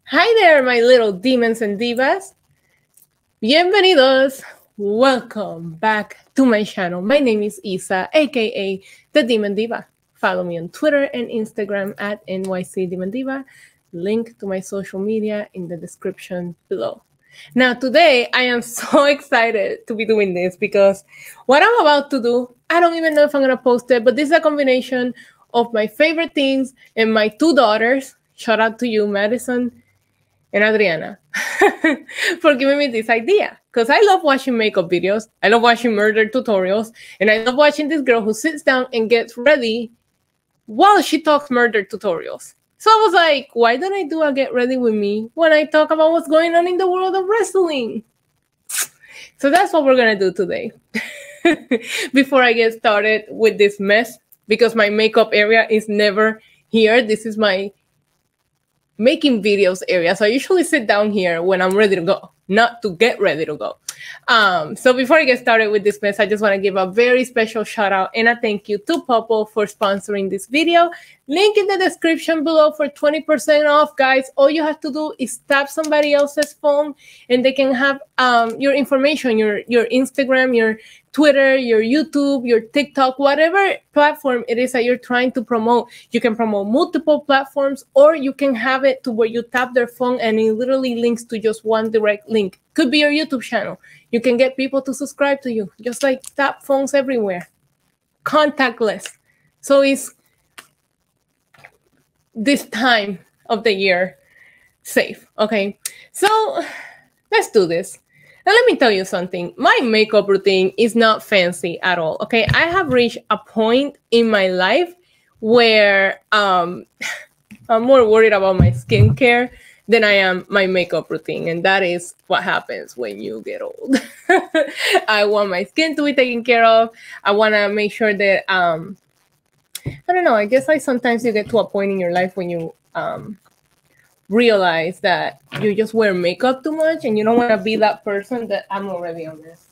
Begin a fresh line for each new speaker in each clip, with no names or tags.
Hi there, my little demons and divas. Bienvenidos. Welcome back to my channel. My name is Isa, aka the Demon Diva. Follow me on Twitter and Instagram at NYC Demon Diva. Link to my social media in the description below. Now, today I am so excited to be doing this because what I'm about to do, I don't even know if I'm going to post it, but this is a combination of my favorite things and my two daughters. Shout out to you, Madison and Adriana, for giving me this idea. Because I love watching makeup videos, I love watching murder tutorials, and I love watching this girl who sits down and gets ready while she talks murder tutorials. So I was like, why don't I do a get ready with me when I talk about what's going on in the world of wrestling? So that's what we're going to do today. Before I get started with this mess, because my makeup area is never here. This is my making videos area. So I usually sit down here when I'm ready to go, not to get ready to go. So before I get started with this mess, I just want to give a very special shout out and a thank you to Popl for sponsoring this video. Link in the description below for 20% off, guys. All you have to do is tap somebody else's phone and they can have your information, your Instagram, your Twitter, your YouTube, your TikTok, whatever platform it is that you're trying to promote. You can promote multiple platforms, or you can have it to where you tap their phone and it literally links to just one direct link. Could be your YouTube channel. You can get people to subscribe to you, just like tap phones everywhere. Contactless. So it's this time of the year safe. Okay, so let's do this. Now, let me tell you something. My makeup routine is not fancy at all, okay? I have reached a point in my life where I'm more worried about my skincare than I am my makeup routine. And that is what happens when you get old. I want my skin to be taken care of. I want to make sure that, I don't know, I guess like sometimes you get to a point in your life when you realize that you just wear makeup too much and you don't want to be that person that I'm already on this.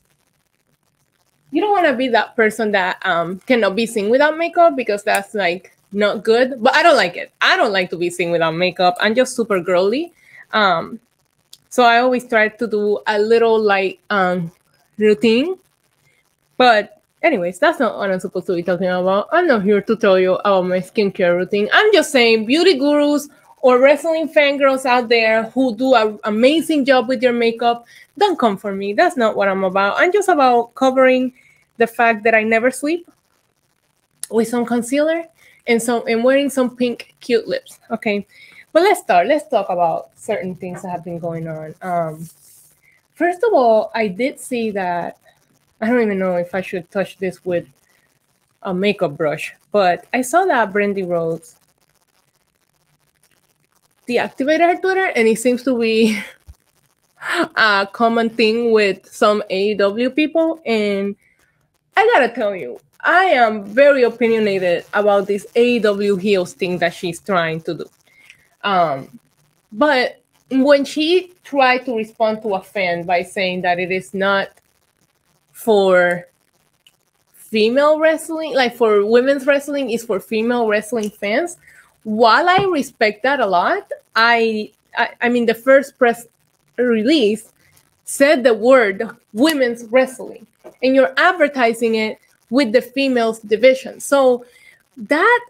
You don't want to be that person that cannot be seen without makeup, because that's like not good. But I don't like it. I don't like to be seen without makeup. I'm just super girly. So I always try to do a little like routine. But anyways, that's not what I'm supposed to be talking about. I'm not here to tell you about my skincare routine. I'm just saying beauty gurus or wrestling fangirls out there who do an amazing job with your makeup, don't come for me. That's not what I'm about. I'm just about covering the fact that I never sleep with some concealer and wearing some pink cute lips. Okay, but let's start. Let's talk about certain things that have been going on. First of all, I did see that, I don't even know if I should touch this with a makeup brush, but I saw that Brandy Rhodes deactivated her Twitter, and it seems to be a common thing with some AEW people. And I gotta tell you, I am very opinionated about this AEW heels thing that she's trying to do. But when she tried to respond to a fan by saying that it is not for female wrestling, like for women's wrestling, is for female wrestling fans, while I respect that a lot, I mean, the first press release said the word women's wrestling, and you're advertising it with the females division. So that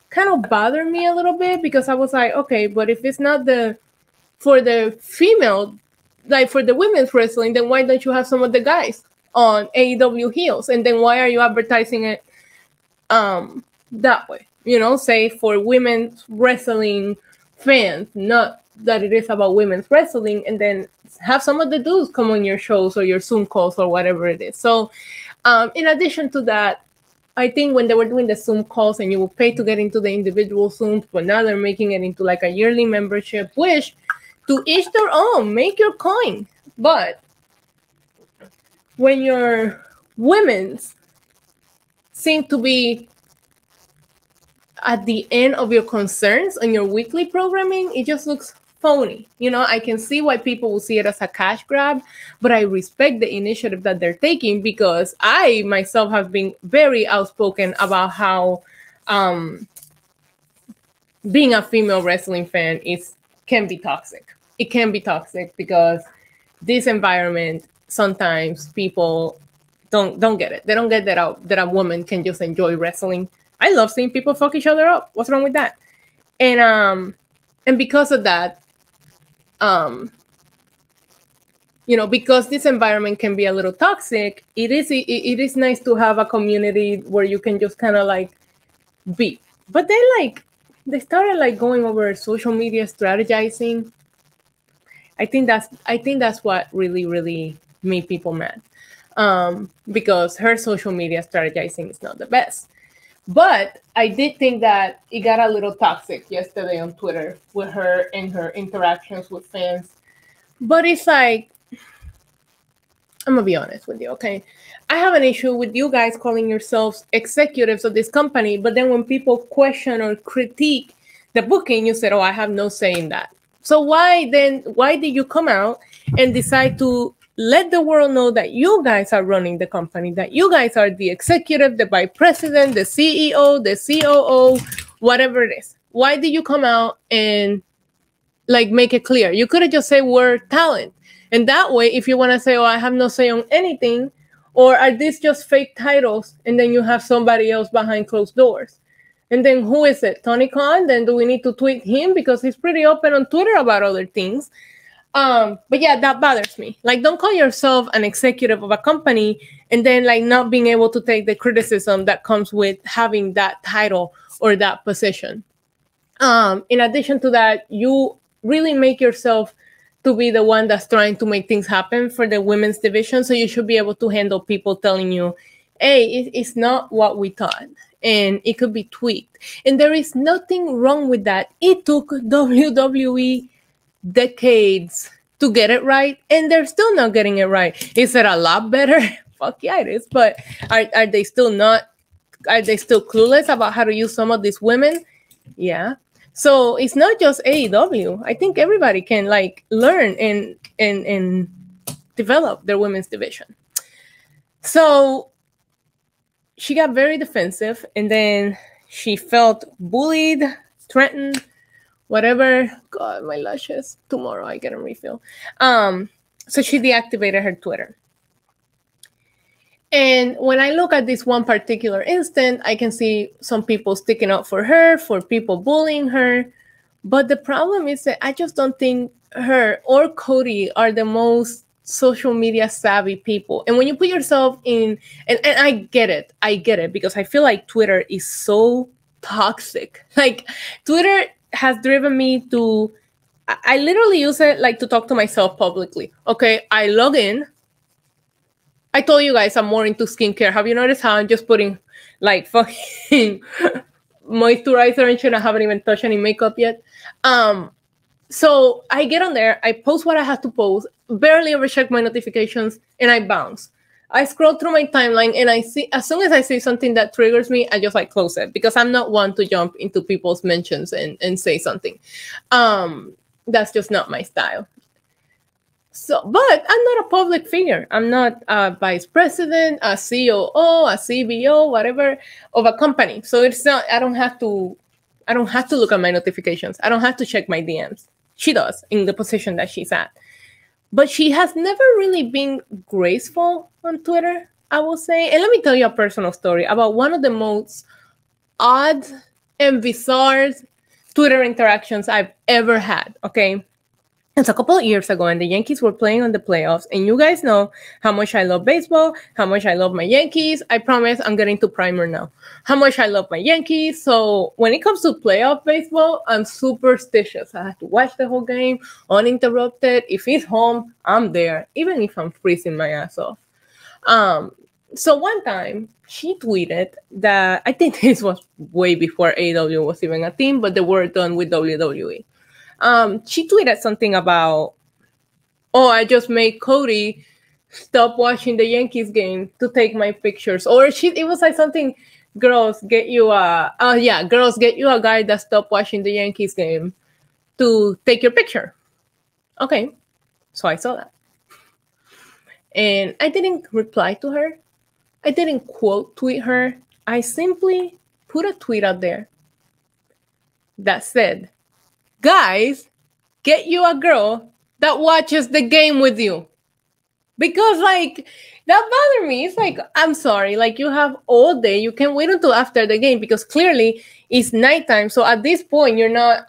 kind of bothered me a little bit, because I was like, okay, but if it's not for the female, like for the women's wrestling, then why don't you have some of the guys on AEW heels? And then why are you advertising it that way? You know, say for women's wrestling fans, not that it is about women's wrestling, and then have some of the dudes come on your shows or your Zoom calls or whatever it is. So in addition to that, I think when they were doing the Zoom calls and you will pay to get into the individual Zooms, but now they're making it into like a yearly membership, which to each their own, make your coin. But when your women's seem to be at the end of your concerns on your weekly programming, it just looks phony. You know, I can see why people will see it as a cash grab, but I respect the initiative that they're taking, because I myself have been very outspoken about how being a female wrestling fan is can be toxic. It can be toxic because this environment, sometimes people don't get it. They don't get that a woman can just enjoy wrestling. I love seeing people fuck each other up. What's wrong with that? And because of that, because this environment can be a little toxic, it is nice to have a community where you can just kind of like be. But then they started like going over social media strategizing. I think that's what really, really made people mad. Because her social media strategizing is not the best. But I did think that it got a little toxic yesterday on Twitter with her and her interactions with fans. But it's like, I'm gonna be honest with you, okay? I have an issue with you guys calling yourselves executives of this company, but then when people question or critique the booking, you said, oh, I have no say in that. So why did you come out and decide to let the world know that you guys are running the company, that you guys are the executive, the vice president, the CEO, the COO, whatever it is? Why did you come out and like make it clear? You could have just said we're talent. And that way, if you want to say, oh, I have no say on anything, or are these just fake titles? And then you have somebody else behind closed doors. And then who is it? Tony Khan? Then do we need to tweet him? Because he's pretty open on Twitter about other things. But yeah, that bothers me. Like, don't call yourself an executive of a company and then like not being able to take the criticism that comes with having that title or that position. In addition to that, you really make yourself to be the one that's trying to make things happen for the women's division. So you should be able to handle people telling you, hey, it's not what we thought. And it could be tweaked. And there is nothing wrong with that. It took WWE decades to get it right, and they're still not getting it right. Is it a lot better? Fuck yeah, it is. But are they still not? Are they still clueless about how to use some of these women? Yeah. So it's not just AEW. I think everybody can like learn and develop their women's division. So she got very defensive, and then she felt bullied, threatened, whatever. God, my lashes. Tomorrow I get a refill. So she deactivated her Twitter. And when I look at this one particular instant, I can see some people sticking up for her, for people bullying her. But the problem is that I just don't think her or Cody are the most social media savvy people. And when you put yourself in, and I get it, because I feel like Twitter is so toxic. Like, Twitter has driven me to, I literally use it like to talk to myself publicly. Okay, I log in. I told you guys I'm more into skincare. Have you noticed how I'm just putting like fucking moisturizer and shit? I haven't even touched any makeup yet. So I get on there, I post what I have to post, barely ever check my notifications, and I bounce. I scroll through my timeline, and I see, as soon as I see something that triggers me, I just like close it, because I'm not one to jump into people's mentions and say something. That's just not my style. So, but I'm not a public figure. I'm not a vice president, a COO, a CBO, whatever, of a company. So it's not, I don't have to look at my notifications. I don't have to check my DMs. She does in the position that she's at. But she has never really been graceful on Twitter, I will say. And let me tell you a personal story about one of the most odd and bizarre Twitter interactions I've ever had, okay? It's a couple of years ago, and the Yankees were playing on the playoffs, and you guys know how much I love baseball, how much I love my Yankees. I promise I'm getting to primer now. How much I love my Yankees. So when it comes to playoff baseball, I'm superstitious. I have to watch the whole game uninterrupted. If it's home, I'm there, even if I'm freezing my ass off. So one time, she tweeted that, I think this was way before AEW was even a team, but they were done with WWE. She tweeted something about, oh, I just made Cody stop watching the Yankees game to take my pictures. Or it was like something, girls get you a guy that stopped watching the Yankees game to take your picture. Okay, so I saw that. And I didn't reply to her. I didn't quote tweet her. I simply put a tweet out there that said, guys, get you a girl that watches the game with you. Because, like, that bothered me. It's like, I'm sorry, like, you have all day. You can wait until after the game because clearly it's nighttime. So at this point, you're not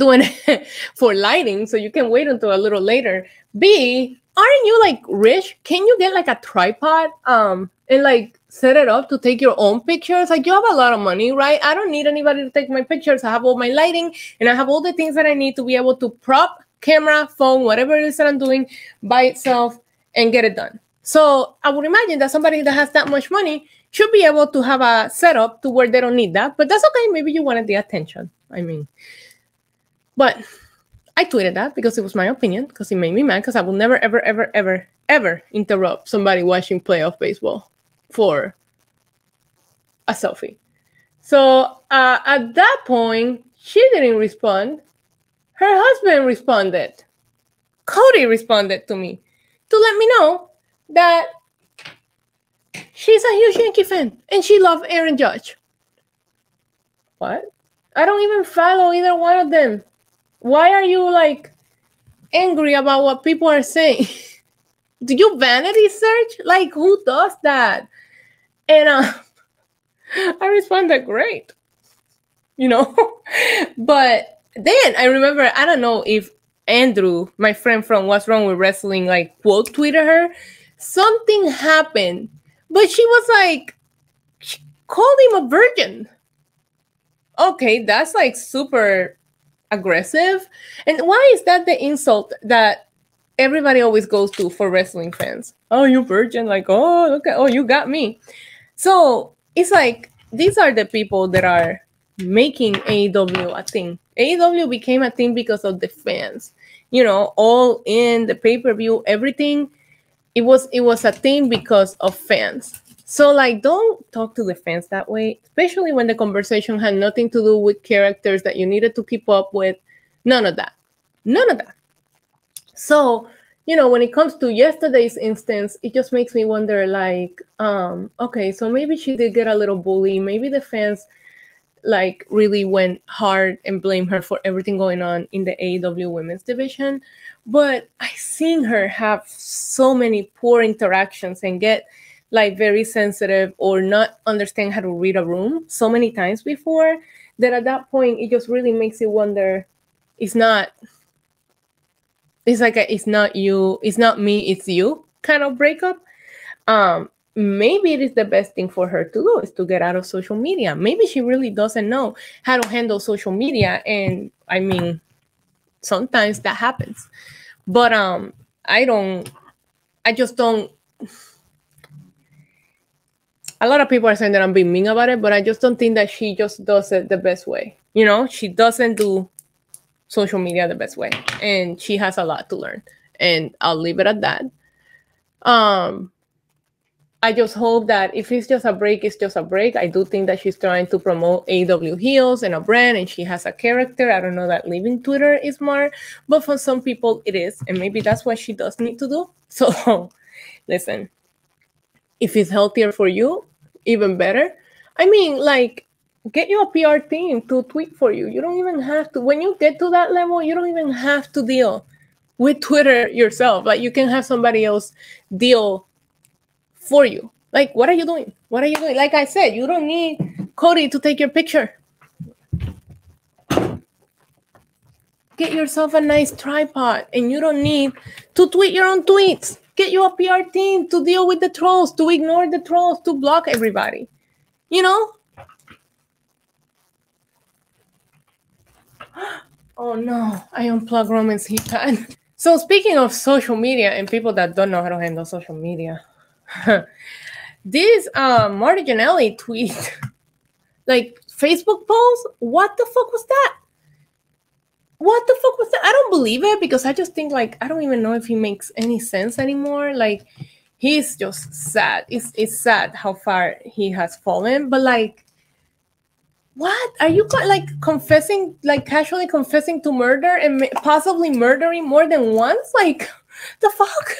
doing it for lighting. So you can wait until a little later. B, aren't you like rich? Can you get like a tripod and like set it up to take your own pictures? Like, you have a lot of money, right? I don't need anybody to take my pictures. I have all my lighting and I have all the things that I need to be able to prop camera, phone, whatever it is that I'm doing by itself and get it done. So I would imagine that somebody that has that much money should be able to have a setup to where they don't need that. But that's okay. Maybe you wanted the attention. I mean, but I tweeted that because it was my opinion, because it made me mad, because I will never, ever, ever, ever, ever interrupt somebody watching playoff baseball for a selfie. So at that point, she didn't respond. Her husband responded. Cody responded to me to let me know that she's a huge Yankee fan and she loves Aaron Judge. What? I don't even follow either one of them. Why are you like angry about what people are saying? Do you vanity search? Like, who does that? And I responded, great. You know? But then I remember, I don't know if Andrew, my friend from What's Wrong with Wrestling, like quote tweeted her. Something happened, but she was like, she called him a virgin. Okay, that's like super aggressive. And why is that the insult that everybody always goes to for wrestling fans? Oh, you virgin. Like, oh, okay. Oh, you got me. So it's like, these are the people that are making AEW a thing. AEW became a thing because of the fans. You know, all in the pay-per-view, everything. It was a thing because of fans. So, like, don't talk to the fans that way, especially when the conversation had nothing to do with characters that you needed to keep up with. None of that. None of that. So, you know, when it comes to yesterday's instance, it just makes me wonder, like, okay, so maybe she did get a little bully. Maybe the fans, like, really went hard and blamed her for everything going on in the AEW women's division. But I've seen her have so many poor interactions and get like very sensitive or not understand how to read a room so many times before that at that point, it just really makes you wonder, it's not you, it's not me, it's you kind of breakup. Maybe it is the best thing for her to do is to get out of social media. Maybe she really doesn't know how to handle social media. And I mean, sometimes that happens. But I just don't. A lot of people are saying that I'm being mean about it, but I just don't think that she just does it the best way. You know, she doesn't do social media the best way. And she has a lot to learn. And I'll leave it at that. I just hope that if it's just a break, it's just a break. I do think that she's trying to promote AEW heels and a brand, and she has a character. I don't know that leaving Twitter is smart, but for some people it is. And maybe that's what she does need to do. So listen, if it's healthier for you, even better. I mean, like, get you a PR team to tweet for you. You don't even have to, when you get to that level, you don't even have to deal with Twitter yourself. Like, you can have somebody else deal for you. Like, what are you doing? What are you doing? Like I said, you don't need Cody to take your picture. Get yourself a nice tripod, and you don't need to tweet your own tweets. Get you a PR team to deal with the trolls, to ignore the trolls, to block everybody. You know? Oh no, I unplugged Roman's keypad. So speaking of social media and people that don't know how to handle social media, this Marty Jannetty tweet, like Facebook post, what the fuck was that? What the fuck was that? I don't believe it because I just think, like, I don't even know if he makes any sense anymore. Like, he's just sad. It's sad how far he has fallen. But, like, what? Are you, like, confessing, like, casually confessing to murder and possibly murdering more than once? Like, the fuck?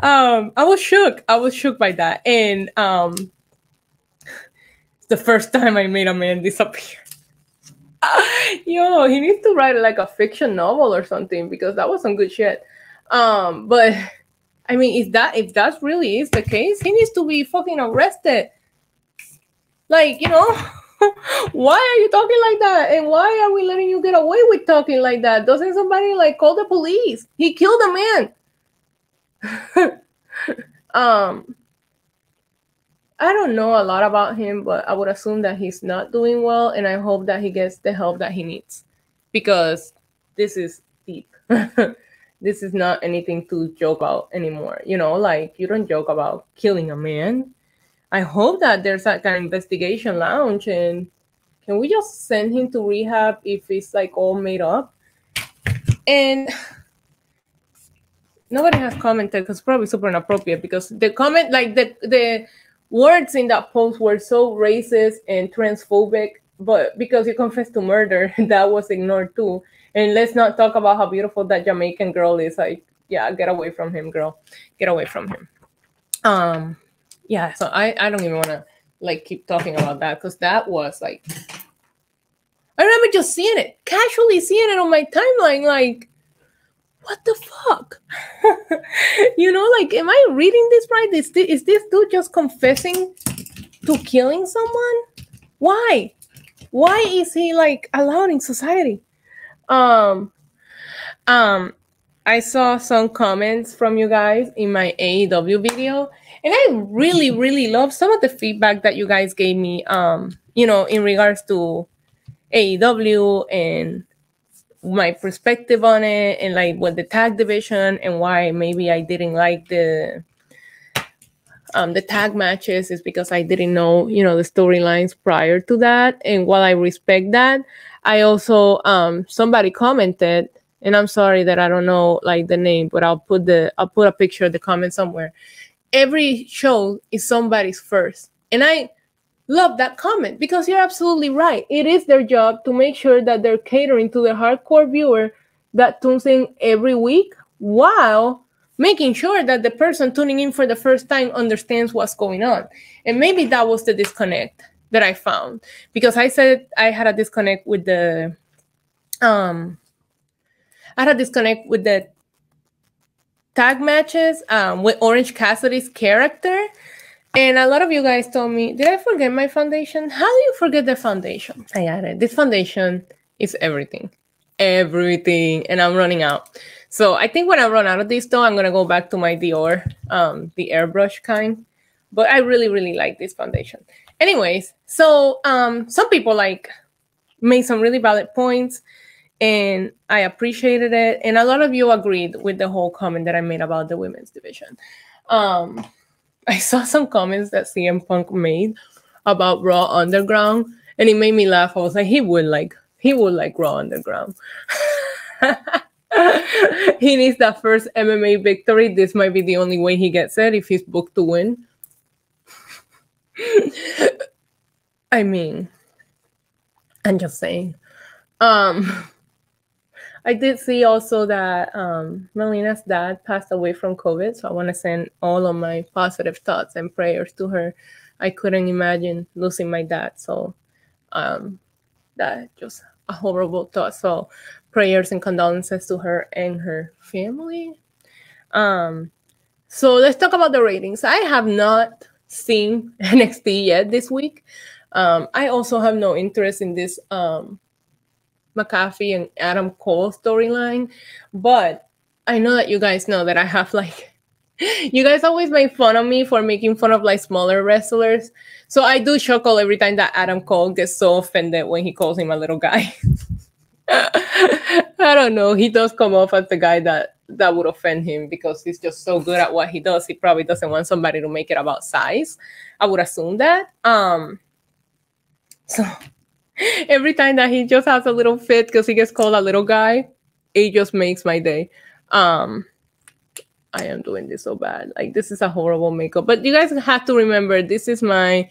I was shook. I was shook by that. And it's the first time I made a man disappear. Yo, he needs to write like a fiction novel or something because that was some good shit. But I mean, if that really is the case, he needs to be fucking arrested. Like, why are you talking like that? And why are we letting you get away with talking like that? Doesn't somebody like call the police? He killed a man. I don't know a lot about him, but I would assume that he's not doing well, and I hope that he gets the help that he needs, because this is deep. This is not anything to joke about anymore. Like, you don't joke about killing a man. I hope that there's like an investigation launch, and can we just send him to rehab if it's like all made up? And nobody has commented because it's probably super inappropriate, because the comment, like the words in that post were so racist and transphobic, but because you confessed to murder, that was ignored too. And let's not talk about how beautiful that Jamaican girl is. Like, yeah, get away from him, girl. Get away from him. Yeah, so I don't even want to like keep talking about that, because that was like, I remember just seeing it, casually seeing it on my timeline, like, what the fuck? Like, am I reading this right? Is this dude just confessing to killing someone? Why? Why is he like allowed in society? I saw some comments from you guys in my AEW video, and I really, really love some of the feedback that you guys gave me, in regards to AEW and my perspective on it, and like what the tag division, and why maybe I didn't like the tag matches is because I didn't know, the storylines prior to that. And while I respect that, I also somebody commented, and I'm sorry that I don't know like the name, but I'll put a picture of the comment somewhere. Every show is somebody's first, and I love that comment, because you're absolutely right. It is their job to make sure that they're catering to the hardcore viewer that tunes in every week, while making sure that the person tuning in for the first time understands what's going on. And maybe that was the disconnect that I found, because I said I had a disconnect with the tag matches with Orange Cassidy's character. And a lot of you guys told me, did I forget my foundation? How do you forget the foundation? I added, this foundation is everything. Everything. And I'm running out. So I think when I run out of this, though, I'm going to go back to my Dior, the airbrush kind. But I really, really like this foundation. Anyways, so some people like made some really valid points, and I appreciated it. And a lot of you agreed with the whole comment that I made about the women's division. I saw some comments that CM Punk made about Raw Underground, and it made me laugh. I was like, he would like Raw Underground. He needs that first MMA victory. This might be the only way he gets it if he's booked to win. I mean, I'm just saying. I did see also that Melina's dad passed away from COVID, so I want to send all of my positive thoughts and prayers to her. I couldn't imagine losing my dad, so that just a horrible thought. So prayers and condolences to her and her family. So let's talk about the ratings. I have not seen NXT yet this week. I also have no interest in this McAfee and Adam Cole storyline, but I know that you guys know that I have like, you guys always make fun of me for making fun of like smaller wrestlers. So I do chuckle every time that Adam Cole gets so offended when he calls him a little guy. I don't know. He does come off as the guy that would offend him, because he's just so good at what he does. He probably doesn't want somebody to make it about size. I would assume that. So every time that he just has a little fit because he gets called a little guy, it just makes my day. I am doing this so bad. Like, this is a horrible makeup. But you guys have to remember, this is my,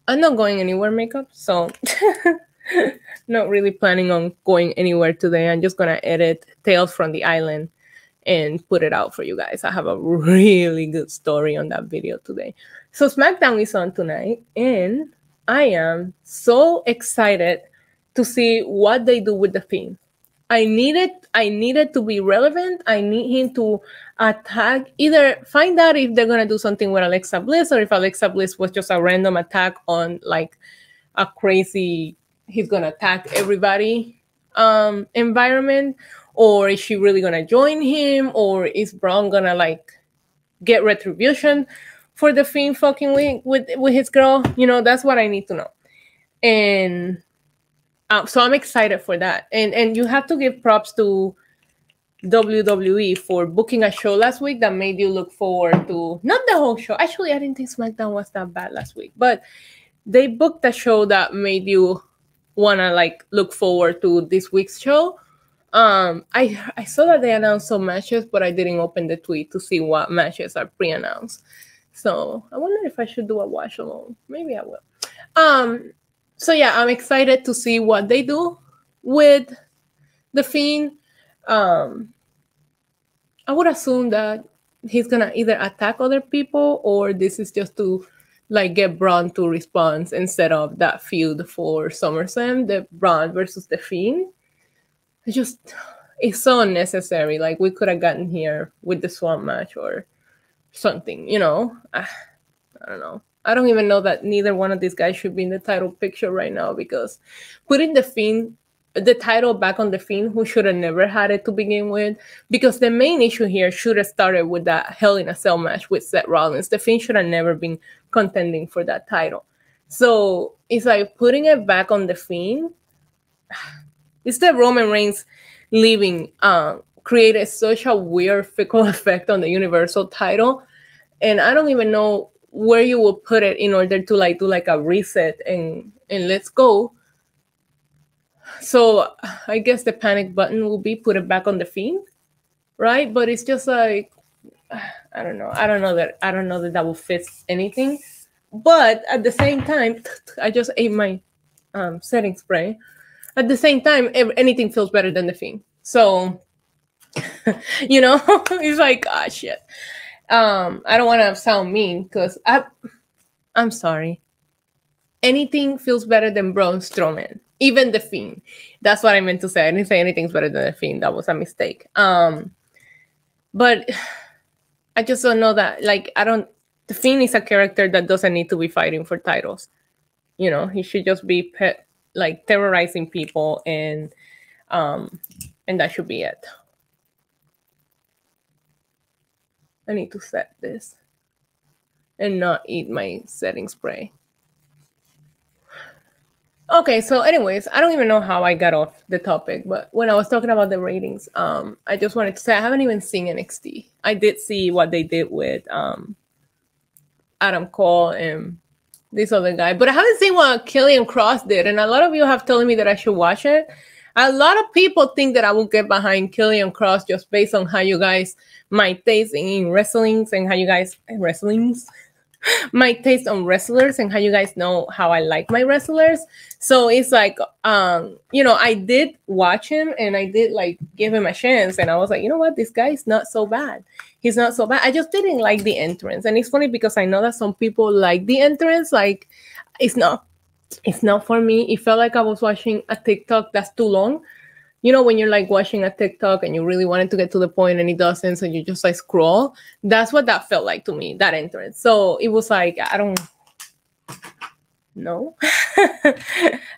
I'm not going anywhere makeup. So not really planning on going anywhere today. I'm just going to edit Tales from the Island and put it out for you guys. I have a really good story on that video today. So SmackDown is on tonight, and I am so excited to see what they do with the Fiend. I needed to be relevant. I need him to attack, either find out if they're gonna do something with Alexa Bliss, or if Alexa Bliss was just a random attack on like a crazy he's gonna attack everybody environment, or is she really gonna join him, or is Braun gonna like get retribution for the Fiend fucking with his girl? You know, that's what I need to know. And so I'm excited for that. And you have to give props to WWE for booking a show last week that made you look forward to, not the whole show. Actually, I didn't think SmackDown was that bad last week, but they booked a show that made you want to like look forward to this week's show. I saw that they announced some matches, but I didn't open the tweet to see what matches are pre-announced. So I wonder if I should do a watch along. Maybe I will. So yeah, I'm excited to see what they do with the Fiend. I would assume that he's gonna either attack other people, or this is just to like get Braun to respond instead of that feud for SummerSlam, the Braun versus the Fiend. It's so unnecessary. Like, we could have gotten here with the Swamp match or something, you know? I don't know. I don't even know that neither one of these guys should be in the title picture right now, because putting the Fiend, the title back on the Fiend, who should have never had it to begin with, because the main issue here should have started with that Hell in a Cell match with Seth Rollins. The Fiend should have never been contending for that title. So it's like putting it back on the Fiend. It's that Roman Reigns leaving created such a weird fickle effect on the Universal title. And I don't even know where you will put it in order to like do like a reset and let's go. So I guess the panic button will be put it back on the Fiend, right? But it's just like, I don't know that will fit anything. But at the same time, I just ate my setting spray. At the same time, anything feels better than the Fiend. So, you know, it's like, ah, shit. I don't want to sound mean, because I'm sorry. Anything feels better than Braun Strowman, even the Fiend. That's what I meant to say. I didn't say anything's better than the Fiend. That was a mistake. But I just don't know that. Like, the Fiend is a character that doesn't need to be fighting for titles. You know, he should just be terrorizing people, and that should be it. I need to set this and not eat my setting spray. Okay, so anyways, I don't even know how I got off the topic, but when I was talking about the ratings, I just wanted to say I haven't even seen NXT. I did see what they did with Adam Cole and this other guy, but I haven't seen what Killian Cross did, and a lot of you have told me that I should watch it. A lot of people think that I will get behind Killian Cross just based on how you guys might taste in wrestlings and how you guys my taste on wrestlers and how you guys know how I like my wrestlers. So it's like, you know, I did watch him and I did like give him a chance, and I was like, you know what, this guy is not so bad. He's not so bad. I just didn't like the entrance, and it's funny because I know that some people like the entrance. Like, it's not for me. It felt like I was watching a TikTok that's too long. You know, when you're like watching a TikTok and you really wanted to get to the point and it doesn't, so you just like scroll. That's what that felt like to me, that entrance. So it was like, I don't know.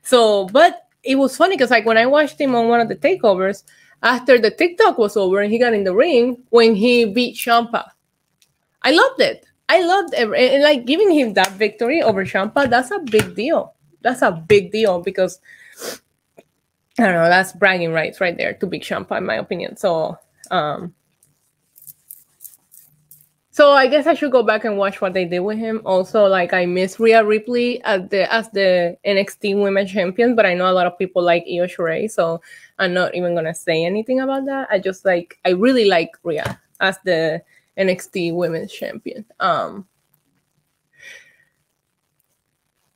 So, but it was funny because like when I watched him on one of the takeovers, after the TikTok was over and he got in the ring, when he beat Ciampa, I loved it. I loved it. And like giving him that victory over Ciampa, that's a big deal. That's a big deal because, I don't know, that's bragging rights right there to beat Ciampa, in my opinion. So, so I guess I should go back and watch what they did with him. Also, like, I miss Rhea Ripley as the NXT Women's Champion, but I know a lot of people like Io Shirai, so I'm not even gonna say anything about that. I really like Rhea as the NXT Women's Champion. And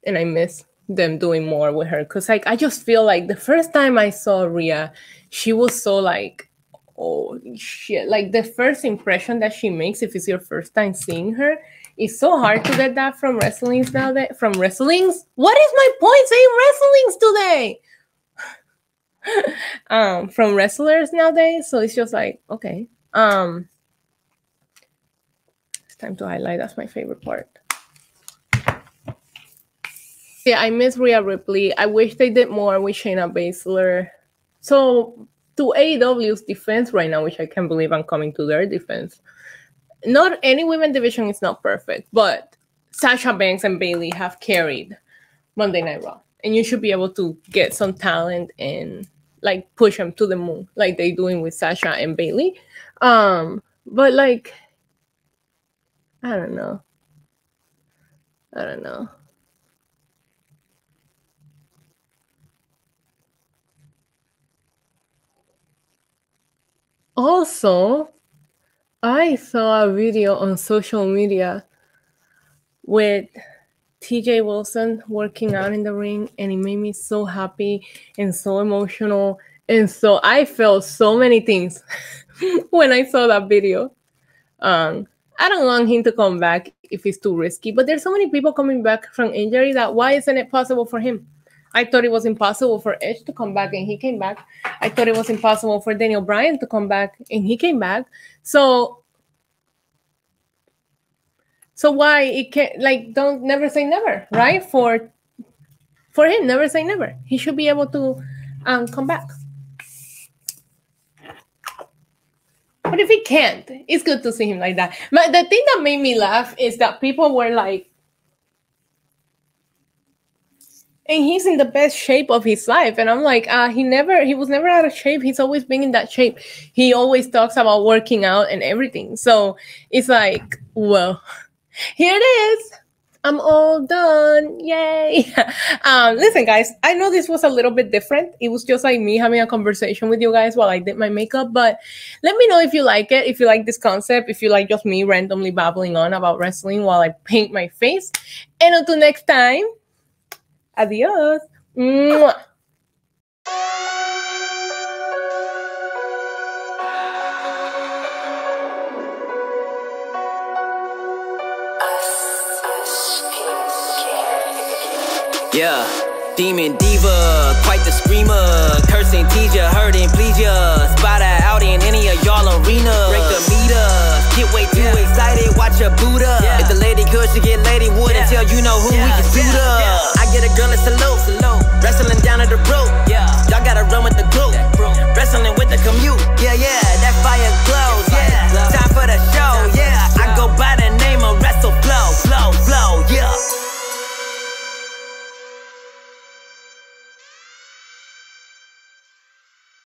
I miss them doing more with her, because like I just feel like the first time I saw Rhea, she was so like, oh shit, like the first impression that she makes if it's your first time seeing her, it's so hard to get that from wrestlings now. What is my point saying wrestlings today? from wrestlers nowadays. So it's just like, okay. It's time to highlight. That's my favorite part. Yeah, I miss Rhea Ripley. I wish they did more with Shayna Baszler. So to AEW's defense right now, which I can't believe I'm coming to their defense, not any women division is not perfect, but Sasha Banks and Bayley have carried Monday Night Raw. And you should be able to get some talent and like push them to the moon like they doing with Sasha and Bayley. But like, I don't know. Also, I saw a video on social media with TJ Wilson working out in the ring, and it made me so happy and so emotional. And so I felt so many things when I saw that video. I don't want him to come back if it's too risky, but there's so many people coming back from injury that why isn't it possible for him? I thought it was impossible for Edge to come back, and he came back. I thought it was impossible for Daniel Bryan to come back, and he came back. So why it can't, like, don't never say never, right? For him, never say never. He should be able to come back. But if he can't, it's good to see him like that. But the thing that made me laugh is that people were like, and he's in the best shape of his life. And I'm like, he was never out of shape. He's always been in that shape. He always talks about working out and everything. So it's like, well, here it is. I'm all done. Yay. Listen, guys, I know this was a little bit different. It was just like me having a conversation with you guys while I did my makeup. But let me know if you like it, if you like this concept, if you like just me randomly babbling on about wrestling while I paint my face. And until next time, adios. Mwah.
Yeah, demon diva, quite the screamer. Cursing, tease ya, hurting, please ya. Spot her out in any of y'all arena. Break the meter, get way too excited, watch her boot up. If the lady good, she get lady wood until you know who we can suit up. I get a girl, it's a low, wrestling down at the rope. Y'all gotta run with the